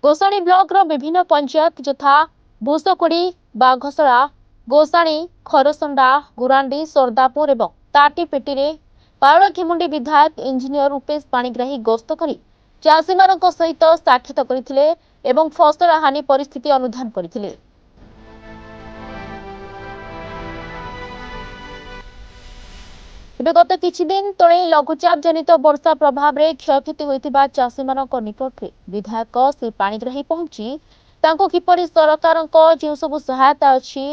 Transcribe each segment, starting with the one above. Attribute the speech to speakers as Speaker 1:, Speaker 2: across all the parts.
Speaker 1: Gosani block रो विभिन्न पंचायत यथा भूसकोड़ी बाघसला गोसाणी खरसंडा गुरांडी सरदापुर एवं ताटीपेटी रे पारखीमुंडी विधायक इंजीनियर रूपेश पाणिग्राही गस्त करी चाषी मानक सहित साक्षात करथिले एवं फसल हानि परिस्थिति अनुधान करथिले। गत किछि दिन तले लघुचाप जनित वर्षा प्रभाव में क्षयक्षति होइतिबा चाषी मानक निकट विधायक श्री पाणिग्राही पहुंची तांको किपरि सरकार जो सब सहायता अछि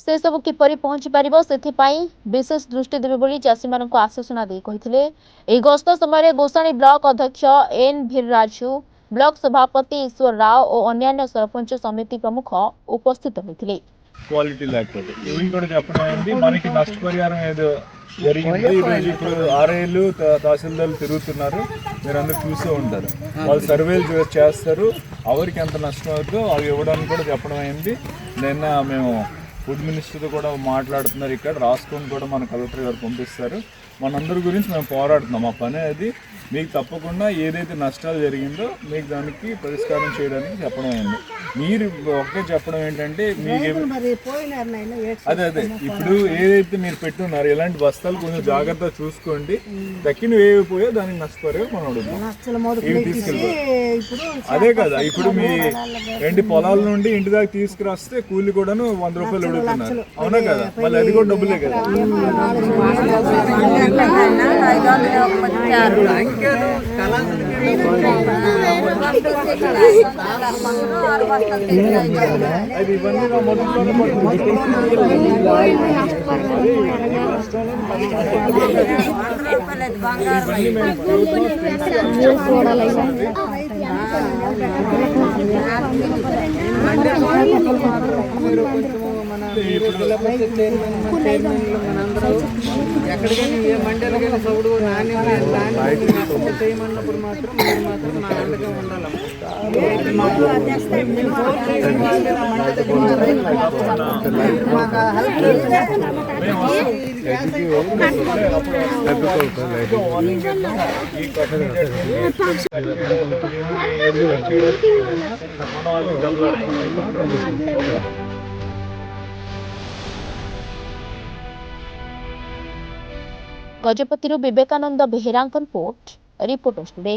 Speaker 1: से सब किपरि पहुंची पारिबो सेथिपाई विशेष दृष्टि देबे बोली चाषी मानक आश्वासन दे कहिथिले। एही गस्त समय गोसाणी ब्लॉक अध्यक्ष एन भीरराजू ब्लॉक सभापति ईश्वर राव और अन्य सरपंच समिति प्रमुख उपस्थित होइथिले।
Speaker 2: క్వాలిటీ లేకపోతే ఇవి కూడా చెప్పడం అయింది। మనకి నష్టపరిహారం ఏదో జరిగింది ఈరోజు ఇప్పుడు ఆర్ఐలు తహసీల్దార్లు తిరుగుతున్నారు, మీరు అందరూ చూస్తూ ఉంటారు, వాళ్ళు సర్వేలు చేస్తారు, ఎవరికి ఎంత నష్టం అవుతుందో అవి ఇవ్వడానికి కూడా చెప్పడం అయింది। నిన్న మేము ఫుడ్ మినిస్టర్తో కూడా మాట్లాడుతున్నారు, ఇక్కడ రాసుకొని కూడా మన కలెక్టర్ గారు పంపిస్తారు। మనందరి గురించి మేము పోరాడుతున్నాం, ఆ పని అది మీకు తప్పకుండా ఏదైతే నష్టాలు జరిగిందో మీకు దానికి పరిష్కారం చేయడానికి చెప్పడం అయింది। మీరు ఒకే చెప్పడం ఏంటంటే మీకు అదే ఇప్పుడు ఏదైతే మీరు పెట్టున్నారో ఇలాంటి బస్తాలు కొంచెం జాగ్రత్తగా చూసుకోండి, దక్కినవి ఏవైపోయో దానికి నష్టపరిగా మనం అడుగుతాం, ఇవి తీసుకెళ్ళిపోయి అదే కదా। ఇప్పుడు మీ రెండు పొలాల నుండి ఇంటి దాకా తీసుకురాస్తే కూలి కూడాను 100 రూపాయలు అడుగుతున్నారు, అవునా కదా, మళ్ళీ అది కూడా డబ్బులే కదా। అది ఇవన్నీ మొదట్లోనే
Speaker 3: ఎక్కడికైనా ఏ మండలికైనా సౌడు నాణ్యం చేయమన్నప్పుడు మాత్రం మీరు మాత్రం నా అండగా ఉండాలమ్మా।
Speaker 1: Gajapati Vivekananda Behera reporters today.